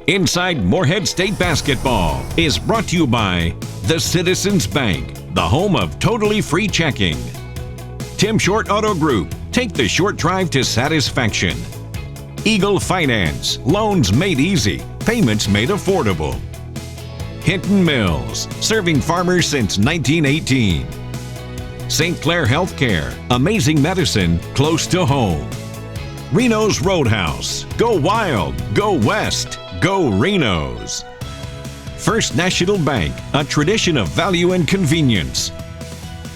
Inside Morehead State Basketball is brought to you by the Citizens Bank, the home of totally free checking. Tim Short Auto Group, take the short drive to satisfaction. Eagle Finance, loans made easy, payments made affordable. Hinton Mills, serving farmers since 1918. St. Clair Healthcare, amazing medicine close to home. Reno's Roadhouse, go wild, go west, go Reno's. First National Bank, a tradition of value and convenience.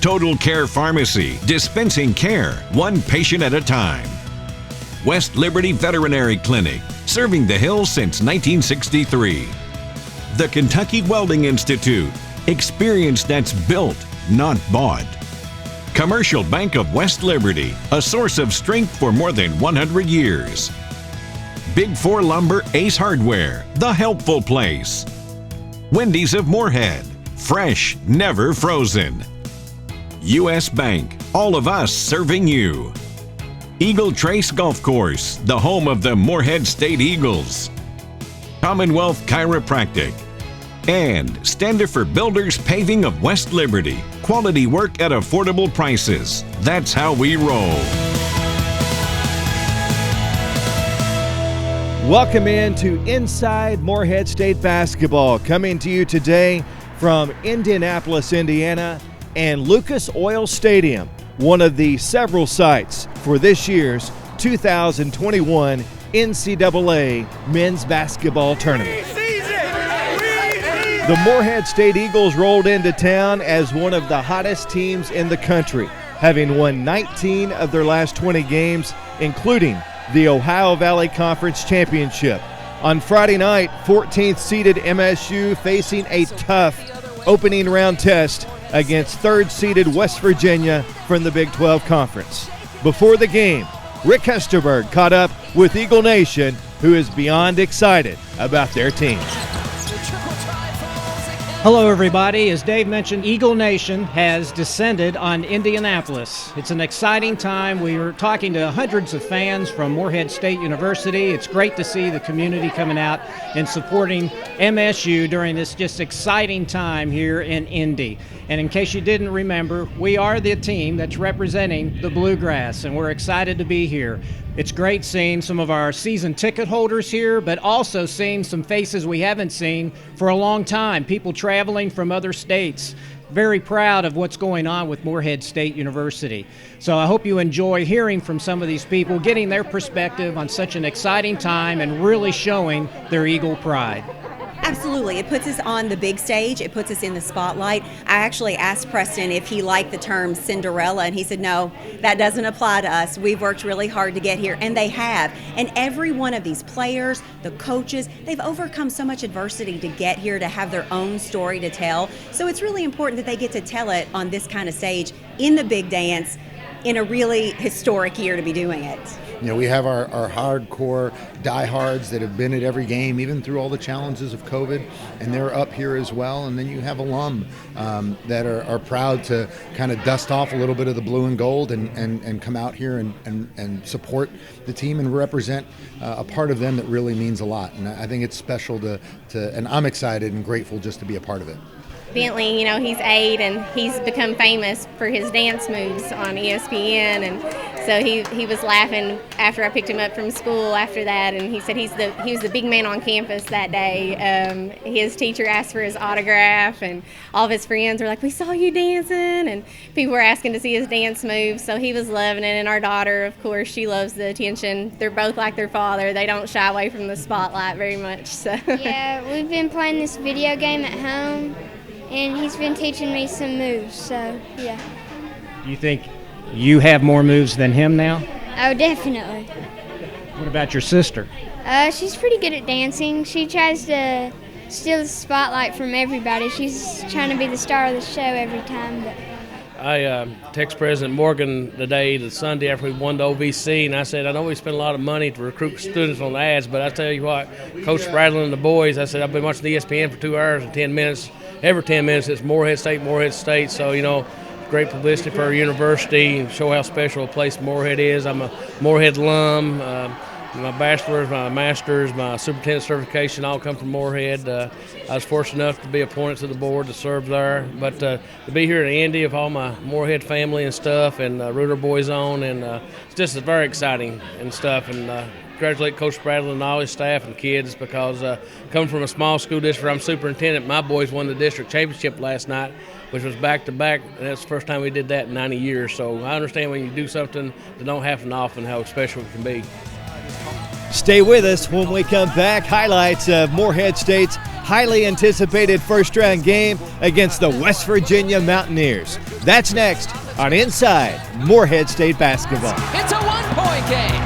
Total Care Pharmacy, dispensing care, one patient at a time. West Liberty Veterinary Clinic, serving the Hills since 1963. The Kentucky Welding Institute, experience that's built, not bought. Commercial Bank of West Liberty, a source of strength for more than 100 years. Big Four Lumber Ace Hardware, the helpful place. Wendy's of Morehead, fresh, never frozen. U.S. Bank, all of us serving you. Eagle Trace Golf Course, the home of the Morehead State Eagles. Commonwealth Chiropractic. And Standifer Builders Paving of West Liberty. Quality work at affordable prices. That's how we roll. Welcome in to Inside Morehead State Basketball, coming to you today from Indianapolis, Indiana, and Lucas Oil Stadium, one of the several sites for this year's 2021 NCAA Men's Basketball Tournament. The Morehead State Eagles rolled into town as one of the hottest teams in the country, having won 19 of their last 20 games, including the Ohio Valley Conference Championship. On Friday night, 14th seeded MSU facing a tough opening round test against 3rd seeded West Virginia from the Big 12 Conference. Before the game, Rick Hesterberg caught up with Eagle Nation, who is beyond excited about their team. Hello, everybody. As Dave mentioned, Eagle Nation has descended on Indianapolis. It's an exciting time. We were talking to hundreds of fans from Morehead State University. It's great to see the community coming out and supporting MSU during this just exciting time here in Indy. And in case you didn't remember, we are the team that's representing the Bluegrass, and we're excited to be here. It's great seeing some of our season ticket holders here, but also seeing some faces we haven't seen for a long time, people traveling from other states. Very proud of what's going on with Morehead State University. So I hope you enjoy hearing from some of these people, getting their perspective on such an exciting time and really showing their Eagle pride. Absolutely. It puts us on the big stage. It puts us in the spotlight. I actually asked Preston if he liked the term Cinderella, and he said, no, that doesn't apply to us. We've worked really hard to get here, and they have. And every one of these players, the coaches, they've overcome so much adversity to get here, to have their own story to tell. So it's really important that they get to tell it on this kind of stage in the big dance in a really historic year to be doing it. You know, we have our hardcore diehards that have been at every game, even through all the challenges of COVID, and they're up here as well. And then you have alum that are proud to kind of dust off a little bit of the blue and gold and come out here and support the team and represent a part of them that really means a lot. And I think it's special to and I'm excited and grateful just to be a part of it. Bentley, you know, he's 8 and he's become famous for his dance moves on ESPN, and so he was laughing after I picked him up from school after that, and he said he was the big man on campus that day. His teacher asked for his autograph, and all of his friends were like, we saw you dancing, and people were asking to see his dance moves, so he was loving it. And our daughter, of course, she loves the attention. They're both like their father. They don't shy away from the spotlight very much. So. Yeah, we've been playing this video game at home, and he's been teaching me some moves, so yeah. Do you think you have more moves than him now? Oh, definitely. What about your sister? She's pretty good at dancing. She tries to steal the spotlight from everybody. She's trying to be the star of the show every time. But I text President Morgan the Sunday after we won the OVC, and I said, I know we spent a lot of money to recruit students on the ads, but I tell you what, Coach Spradlin and the boys, I said, I've been watching the ESPN for 2 hours and 10 minutes. Every 10 minutes it's Morehead State. So, you know, great publicity for our university and show how special a place Morehead is. I'm a Morehead alum. My bachelor's, my master's, my superintendent certification all come from Morehead. I was fortunate enough to be appointed to the board to serve there. But to be here in Indy with all my Morehead family and stuff, and Rooter Boys on, and it's just very exciting and stuff. And congratulate Coach Spradlin and all his staff and kids, because coming from a small school district, I'm superintendent. My boys won the district championship last night, which was back-to-back, and that's the first time we did that in 90 years. So I understand when you do something that don't happen often how special it can be. Stay with us when we come back. Highlights of Morehead State's highly anticipated first-round game against the West Virginia Mountaineers. That's next on Inside Morehead State Basketball. It's a one-point game.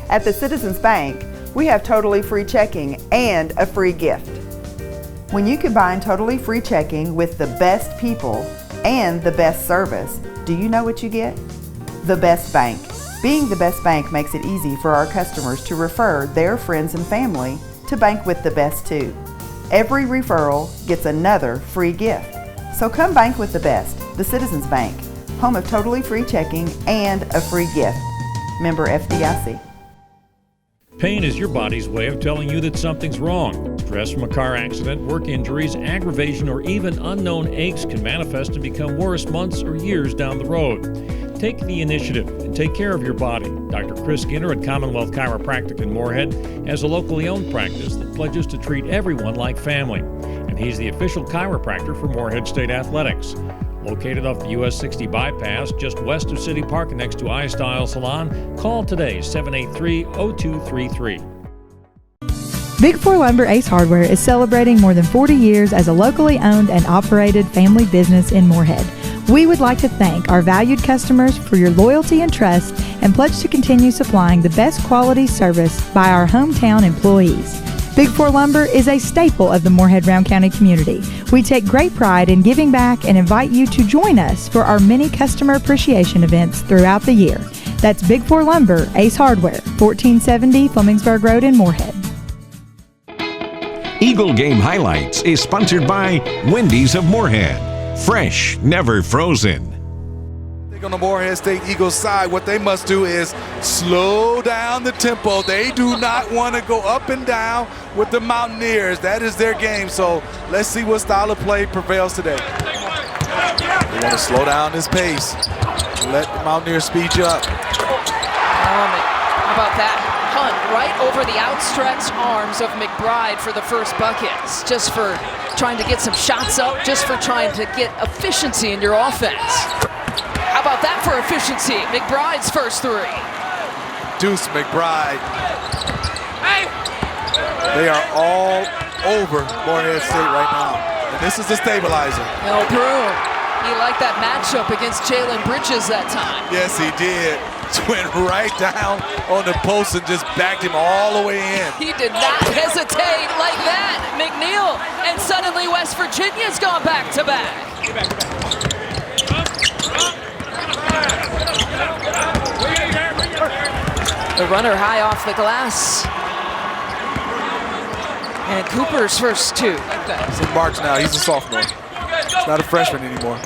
At the Citizens Bank, we have totally free checking and a free gift. When you combine totally free checking with the best people and the best service, do you know what you get? The best bank. Being the best bank makes it easy for our customers to refer their friends and family to bank with the best too. Every referral gets another free gift. So come bank with the best, the Citizens Bank, home of totally free checking and a free gift. Member FDIC. Pain is your body's way of telling you that something's wrong. Stress from a car accident, work injuries, aggravation, or even unknown aches can manifest and become worse months or years down the road. Take the initiative and take care of your body. Dr. Chris Skinner at Commonwealth Chiropractic in Morehead has a locally owned practice that pledges to treat everyone like family. And he's the official chiropractor for Morehead State Athletics. Located off the US 60 bypass, just west of City Park next to iStyle Salon, call today, 783-0233. Big Four Lumber Ace Hardware is celebrating more than 40 years as a locally owned and operated family business in Morehead. We would like to thank our valued customers for your loyalty and trust and pledge to continue supplying the best quality service by our hometown employees. Big Four Lumber is a staple of the Morehead-Round County community. We take great pride in giving back and invite you to join us for our many customer appreciation events throughout the year. That's Big Four Lumber, Ace Hardware, 1470 Flemingburg Road in Morehead. Eagle Game Highlights is sponsored by Wendy's of Morehead. Fresh, never frozen. On the Morehead State Eagles side, what they must do is slow down the tempo. They do not want to go up and down with the Mountaineers. That is their game. So let's see what style of play prevails today. They want to slow down this pace. Let the Mountaineers speed you up. How about that? Hunt right over the outstretched arms of McBride for the first buckets. Just for trying to get some shots up, just for trying to get efficiency in your offense. How about that for efficiency? McBride's first three. Deuce McBride. They are all over Morehead State right now. And this is the stabilizer. Oh, Broom. He liked that matchup against Jalen Bridges that time. Yes, he did. Went right down on the post and just backed him all the way in. He did not hesitate like that. McNeil. And suddenly West Virginia's gone back to back. The runner high off the glass. And Cooper's first two. He's in March now. He's a sophomore. He's not a freshman anymore.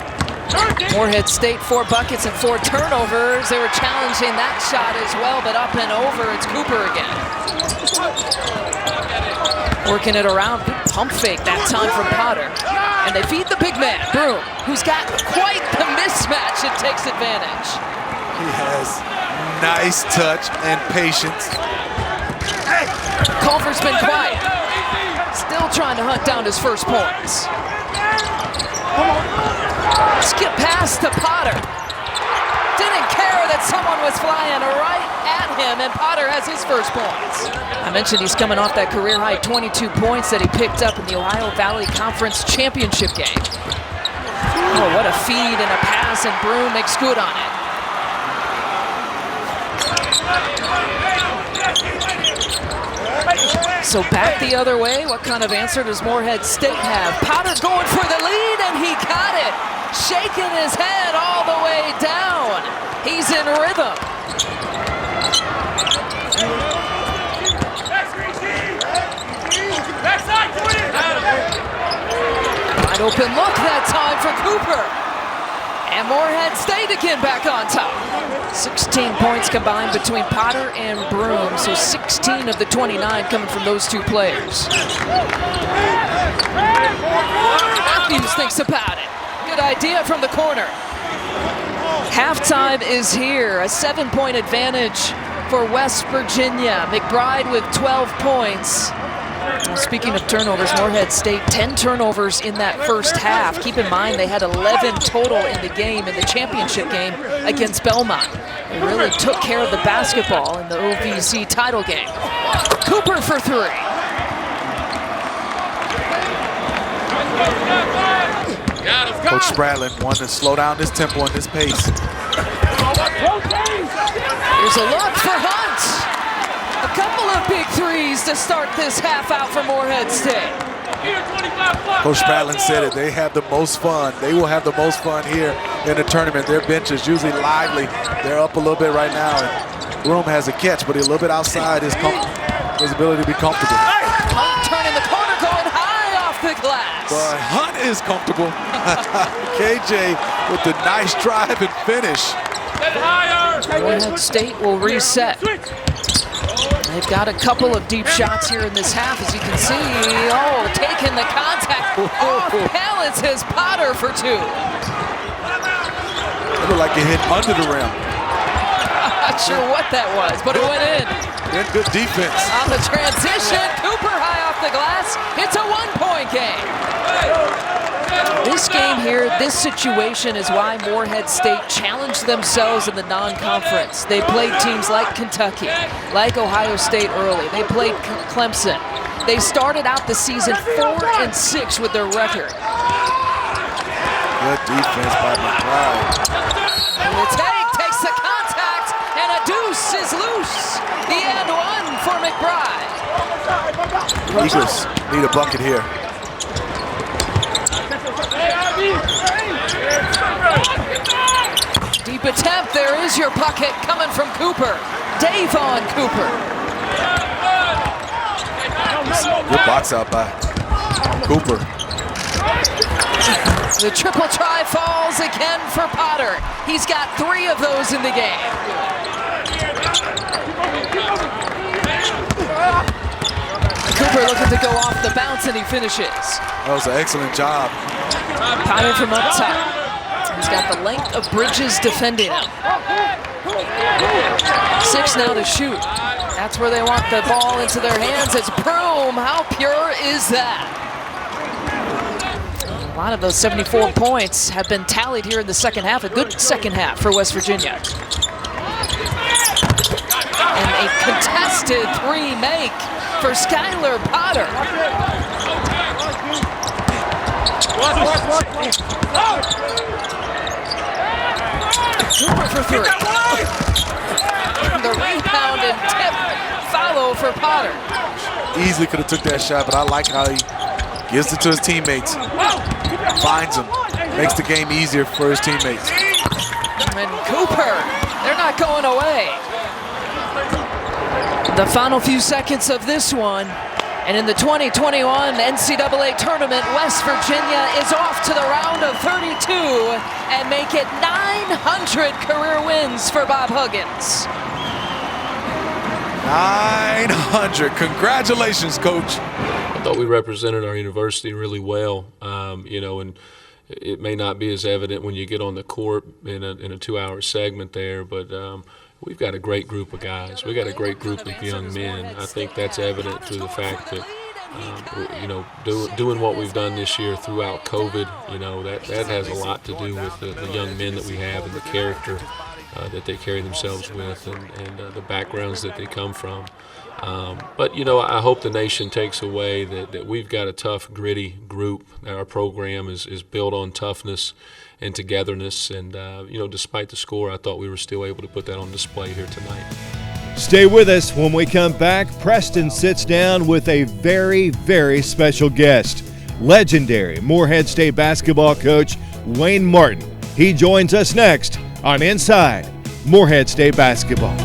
Morehead State 4 buckets and 4 turnovers. They were challenging that shot as well, but up and over, it's Cooper again. Working it around, good pump fake that time from Potter. And they feed the big man, Broom, who's got quite the mismatch and takes advantage. He has nice touch and patience. Culver's been quiet. Still trying to hunt down his first points. Skip pass to Potter. Didn't care that someone was flying right at him, and Potter has his first points. I mentioned he's coming off that career-high 22 points that he picked up in the Ohio Valley Conference Championship game. Oh, what a feed and a pass, and Broom makes good on it. So back the other way, what kind of answer does Morehead State have? Potter going for the lead, and he got it. Shaking his head all the way down. He's in rhythm. Wide open look that time for Cooper. And Morehead State again back on top. 16 points combined between Potter and Broom, so 16 of the 29 coming from those two players. Matthews thinks about it. Good idea from the corner. Halftime is here, a 7-point advantage for West Virginia. McBride with 12 points. Well, speaking of turnovers, Morehead State 10 turnovers in that first half. Keep in mind they had 11 total in the game, in the championship game against Belmont. They really took care of the basketball in the OVC title game. Cooper for three. Coach Spradlin wanted to slow down this tempo and this pace. Here's a look for Hunt. A couple of big threes to start this half out for Morehead State. Coach Spradlin said it, they have the most fun. They will have the most fun here in the tournament. Their bench is usually lively. They're up a little bit right now. And Broom has a catch, but he's a little bit outside his ability to be comfortable. Hunt turning the corner, going high off the glass. But Hunt is comfortable. KJ with the nice drive and finish. Morehead State will reset. They've got a couple of deep shots here in this half, as you can see. Oh, taking the contact. Off balance is Potter for two. It looked like it hit under the rim. Not sure what that was, but it went in. Then good defense. On the transition, Cooper high off the glass. It's a 1-point game. This game here, this situation is why Morehead State challenged themselves in the non-conference. They played teams like Kentucky, like Ohio State early. They played Clemson. They started out the season 4-6 with their record. Good defense by McBride. And the take takes the contact, and a deuce is loose. The and one for McBride. Eagles need a bucket here. Deep attempt, there is your bucket coming from Cooper. Davon Cooper. Good box out by Cooper. The triple try falls again for Potter. He's got 3 of those in the game. Cooper looking to go off the bounce, and he finishes. That was an excellent job. Potter from up top. He's got the length of Bridges defending him. 6 now to shoot. That's where they want the ball into their hands. It's Broom. How pure is that? A lot of those 74 points have been tallied here in the second half. A good second half for West Virginia. And a contested 3 make for Skylar Potter. Cooper for 3. The rebound and tip follow for Potter. Easily could have took that shot, but I like how he gives it to his teammates. Finds him. Makes the game easier for his teammates. And Cooper, they're not going away. The final few seconds of this one. And in the 2021 NCAA Tournament, West Virginia is off to the round of 32 and make it 900 career wins for Bob Huggins. 900. Congratulations, Coach. I thought we represented our university really well, you know, and it may not be as evident when you get on the court in a 2-hour segment there, but we've got a great group of guys. We've got a great group of young men. I think that's evident through the fact that, you know, doing what we've done this year throughout COVID, you know, that has a lot to do with the young men that we have and the character that they carry themselves with and the backgrounds that they come from. But, I hope the nation takes away that we've got a tough, gritty group. Our program is built on toughness and togetherness. And, despite the score, I thought we were still able to put that on display here tonight. Stay with us. When we come back, Preston sits down with a very, very special guest, legendary Morehead State basketball coach Wayne Martin. He joins us next on Inside Morehead State Basketball.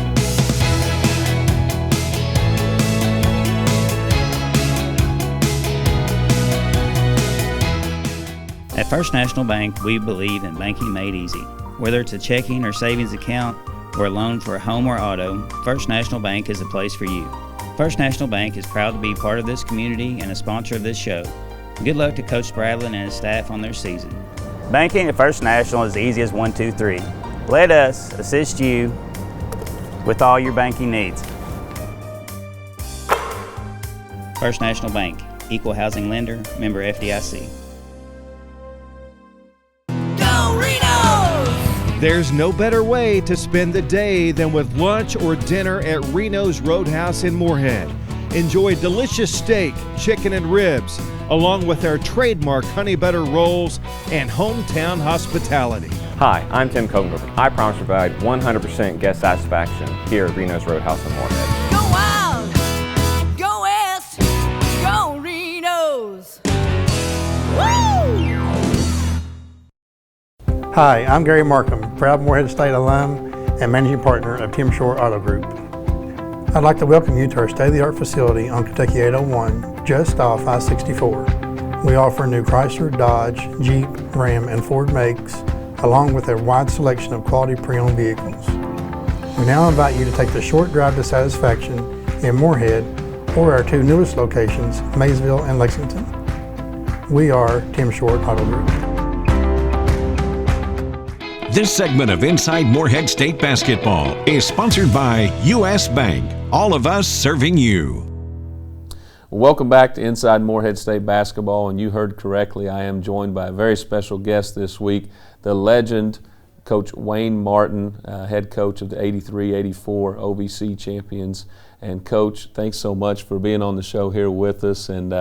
At First National Bank, we believe in banking made easy. Whether it's a checking or savings account or a loan for a home or auto, First National Bank is the place for you. First National Bank is proud to be part of this community and a sponsor of this show. Good luck to Coach Spradlin and his staff on their season. Banking at First National is easy as 1, 2, 3. Let us assist you with all your banking needs. First National Bank, equal housing lender, member FDIC. There's no better way to spend the day than with lunch or dinner at Reno's Roadhouse in Morehead. Enjoy delicious steak, chicken, and ribs, along with our trademark honey butter rolls and hometown hospitality. Hi, I'm Tim Kogenberg. I promise to provide 100% guest satisfaction here at Reno's Roadhouse in Morehead. Go wild, go west, go Reno's. Woo! Hi, I'm Gary Markham, proud Morehead State alum and managing partner of Tim Short Auto Group. I'd like to welcome you to our state-of-the-art facility on Kentucky 801, just off I-64. We offer new Chrysler, Dodge, Jeep, Ram, and Ford makes, along with a wide selection of quality pre-owned vehicles. We now invite you to take the short drive to satisfaction in Morehead or our two newest locations, Maysville and Lexington. We are Tim Short Auto Group. This segment of Inside Morehead State Basketball is sponsored by U.S. Bank. All of us serving you. Welcome back to Inside Morehead State Basketball, and you heard correctly, I am joined by a very special guest this week, the legend, Coach Wayne Martin, head coach of the 83-84 OVC champions. And Coach, thanks so much for being on the show here with us. And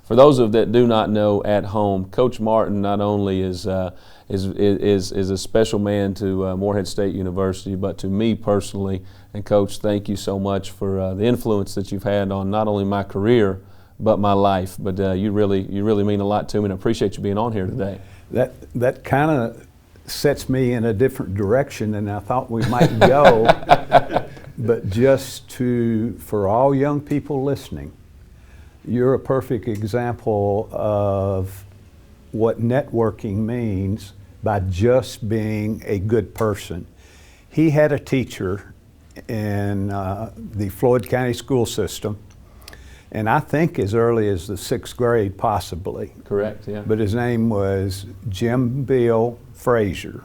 for those of that do not know at home, Coach Martin not only is a special man to Morehead State University, but to me personally. And Coach, thank you so much for the influence that you've had on not only my career, but my life. But you really mean a lot to me, and I appreciate you being on here today. That kind of sets me in a different direction than I thought we might go. But just for all young people listening, you're a perfect example of what networking means by just being a good person. He had a teacher in the Floyd County school system, and I think as early as the 6th grade possibly. Correct, yeah. But his name was Jim Bill Frazier.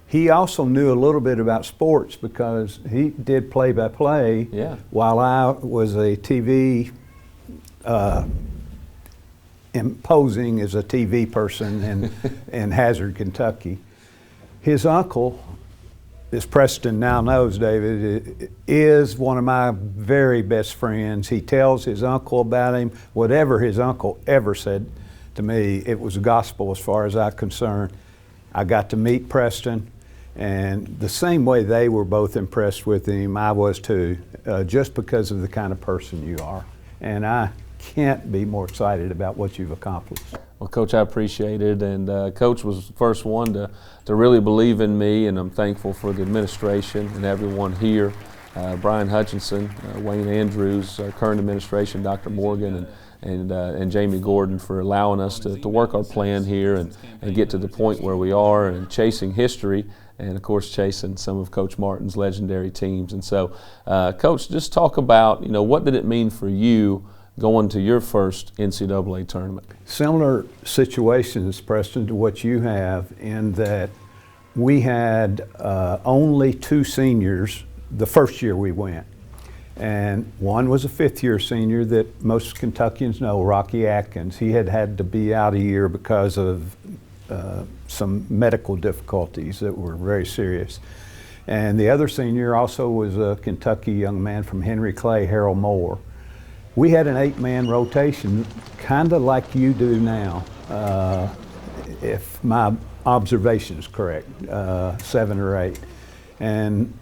He also knew a little bit about sports because he did play-by-play while I was a TV, imposing as a TV person in Hazard, Kentucky. His uncle, as Preston now knows, David, is one of my very best friends. He tells his uncle about him. Whatever his uncle ever said to me, it was gospel as far as I'm concerned. I got to meet Preston. And the same way they were both impressed with him, I was too, just because of the kind of person you are. And I can't be more excited about what you've accomplished. Well, Coach, I appreciate it. And Coach was the first one to really believe in me, and I'm thankful for the administration and everyone here. Brian Hutchinson, Wayne Andrews, our current administration, Dr. Morgan, and Jamie Gordon for allowing us to work our plan here and get to the point where we are and chasing history. And of course chasing some of Coach Martin's legendary teams. And so, Coach, just talk about, what did it mean for you going to your first NCAA tournament? Similar situations, Preston, to what you have, in that we had only 2 seniors the first year we went. And one was a 5th-year senior that most Kentuckians know, Rocky Atkins. He had to be out a year because of some medical difficulties that were very serious. And the other senior also was a Kentucky young man from Henry Clay, Harold Moore. We had an 8-man rotation, kind of like you do now, if my observation is correct, 7 or 8. And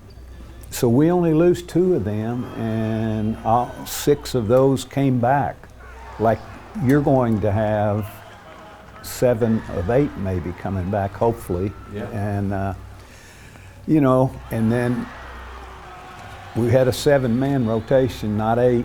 so we only lose 2 of them, and all 6 of those came back. Like you're going to have 7 of 8 maybe coming back, hopefully. Yeah. And you know, and then we had a 7-man rotation, not 8,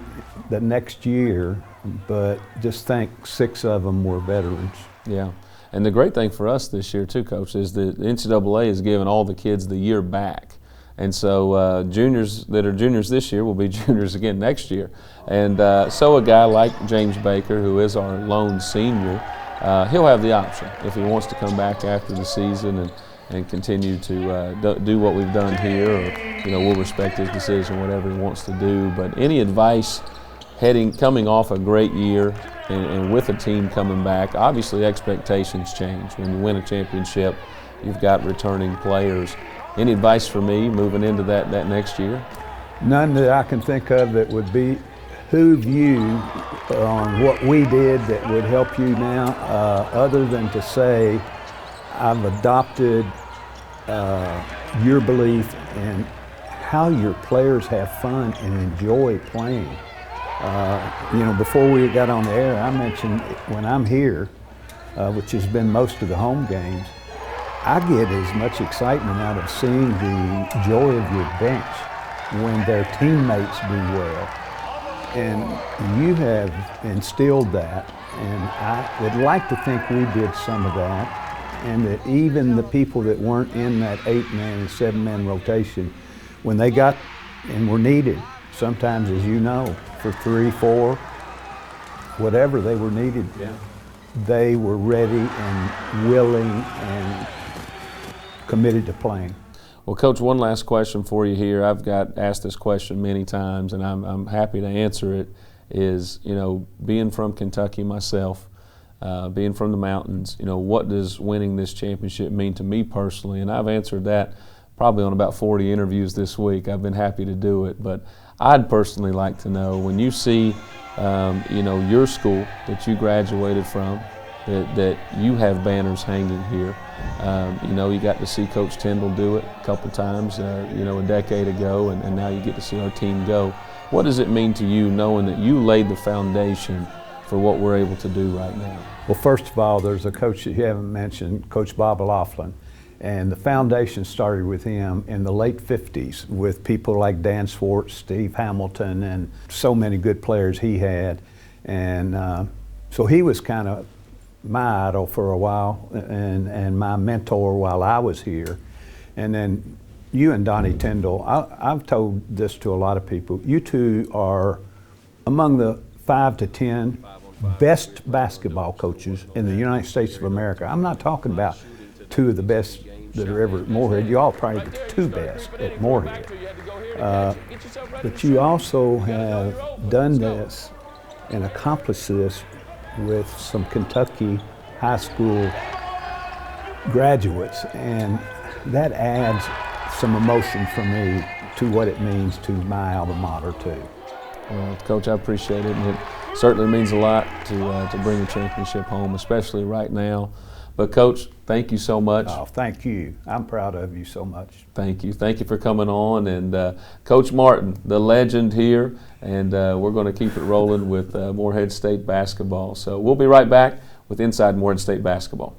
the next year, but just think 6 of them were veterans. Yeah. And the great thing for us this year too, Coach, is the NCAA is giving all the kids the year back. And so juniors that are juniors this year will be juniors again next year. And so a guy like James Baker, who is our lone senior, he'll have the option if he wants to come back after the season and continue to do what we've done here, or we'll respect his decision, whatever he wants to do. But any advice coming off a great year and with a team coming back, obviously expectations change. When you win a championship, you've got returning players. Any advice for me moving into that next year? None that I can think of that would behoove you on what we did that would help you now, other than to say I've adopted your belief in how your players have fun and enjoy playing. Before we got on the air, I mentioned when I'm here, which has been most of the home games, I get as much excitement out of seeing the joy of your bench when their teammates do well. And you have instilled that, and I would like to think we did some of that, and that even the people that weren't in that 8-man and 7-man rotation, when they got and were needed, sometimes, as you know, for 3, 4, whatever they were needed, they were ready and willing and committed to playing. Well, Coach, one last question for you here. I've got asked this question many times, and I'm happy to answer it. Is being from Kentucky myself, being from the mountains, what does winning this championship mean to me personally? And I've answered that probably on about 40 interviews this week. I've been happy to do it, but I'd personally like to know, when you see, your school that you graduated from, that you have banners hanging here. You got to see Coach Tyndall do it a couple times, a decade ago, and now you get to see our team go. What does it mean to you knowing that you laid the foundation for what we're able to do right now? Well, first of all, there's a coach that you haven't mentioned, Coach Bob Laughlin, and the foundation started with him in the late 50s with people like Dan Swartz, Steve Hamilton, and so many good players he had. And so he was kind of my idol for a while and my mentor while I was here. And then you and Donnie Tyndall, I've told this to a lot of people, you two are among the 5 to 10 best basketball coaches in the United States of America. I'm not talking about 2 of the best that are ever at Morehead. You all probably the 2 best at Morehead. But you also have done this and accomplished this with some Kentucky high school graduates, and that adds some emotion for me to what it means to my alma mater too. Well, Coach, I appreciate it, and it certainly means a lot to bring a championship home, especially right now. But Coach, thank you so much. Oh, thank you. I'm proud of you so much. Thank you. Thank you for coming on. And Coach Martin, the legend here, and we're going to keep it rolling with Morehead State basketball. So we'll be right back with Inside Morehead State Basketball.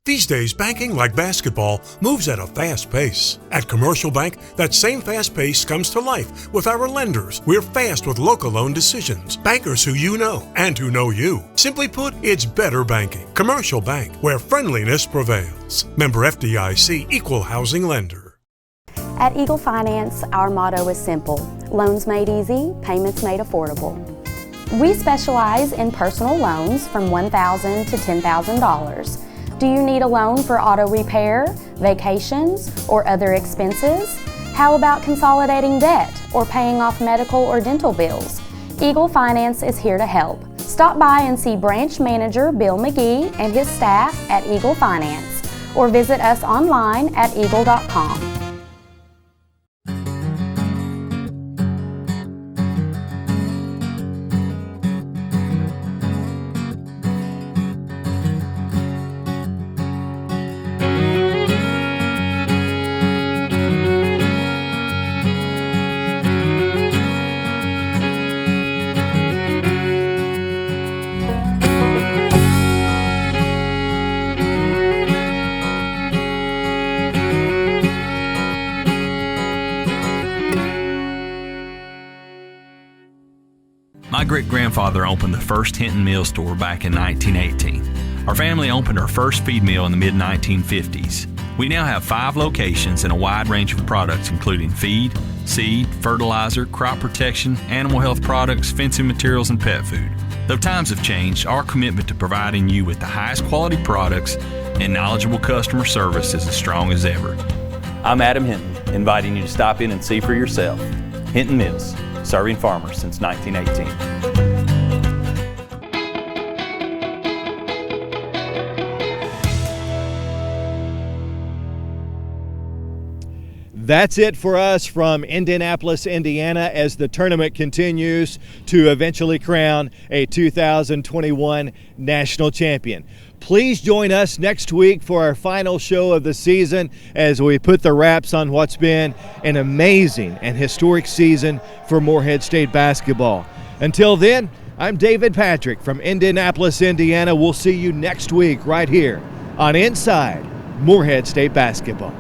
These days, banking, like basketball, moves at a fast pace. At Commercial Bank, that same fast pace comes to life with our lenders. We're fast with local loan decisions. Bankers who you know and who know you. Simply put, it's better banking. Commercial Bank, where friendliness prevails. Member FDIC, Equal Housing Lender. At Eagle Finance, our motto is simple. Loans made easy, payments made affordable. We specialize in personal loans from $1,000 to $10,000. Do you need a loan for auto repair, vacations, or other expenses? How about consolidating debt or paying off medical or dental bills? Eagle Finance is here to help. Stop by and see Branch Manager Bill McGee and his staff at Eagle Finance, or visit us online at eagle.com. My great-grandfather opened the first Hinton Mill store back in 1918. Our family opened our first feed mill in the mid-1950s. We now have 5 locations and a wide range of products including feed, seed, fertilizer, crop protection, animal health products, fencing materials, and pet food. Though times have changed, our commitment to providing you with the highest quality products and knowledgeable customer service is as strong as ever. I'm Adam Hinton, inviting you to stop in and see for yourself. Hinton Mills, serving farmers since 1918. That's it for us from Indianapolis, Indiana, as the tournament continues to eventually crown a 2021 national champion. Please join us next week for our final show of the season as we put the wraps on what's been an amazing and historic season for Morehead State basketball. Until then, I'm David Patrick from Indianapolis, Indiana. We'll see you next week right here on Inside Morehead State Basketball.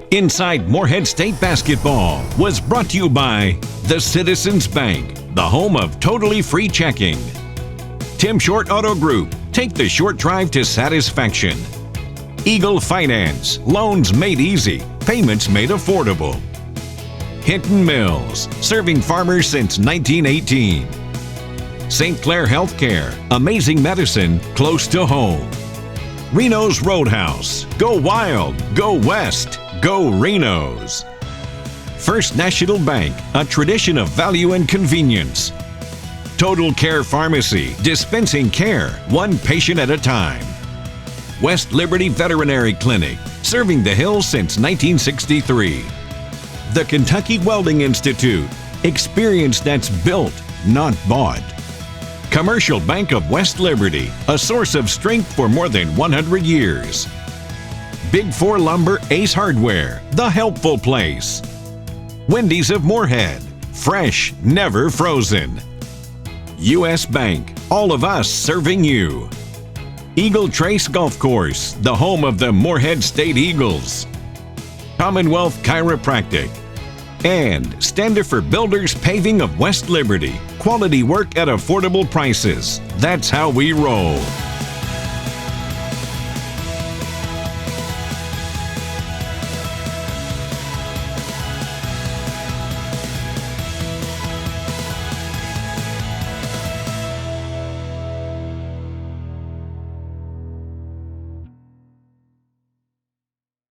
Inside Morehead State Basketball was brought to you by the Citizens Bank, the home of totally free checking. Tim Short Auto Group, take the short drive to satisfaction. Eagle Finance, loans made easy, payments made affordable. Hinton Mills, serving farmers since 1918. St. Clair Healthcare, amazing medicine close to home. Reno's Roadhouse, go wild, go west. Go Renos. First National Bank, a tradition of value and convenience. Total Care Pharmacy, dispensing care, one patient at a time. West Liberty Veterinary Clinic, serving the Hills since 1963. The Kentucky Welding Institute, experience that's built, not bought. Commercial Bank of West Liberty, a source of strength for more than 100 years. Big 4 Lumber Ace Hardware, the helpful place. Wendy's of Morehead, fresh, never frozen. U.S. Bank, all of us serving you. Eagle Trace Golf Course, the home of the Morehead State Eagles. Commonwealth Chiropractic. And Standifer Builders Paving of West Liberty, quality work at affordable prices. That's how we roll.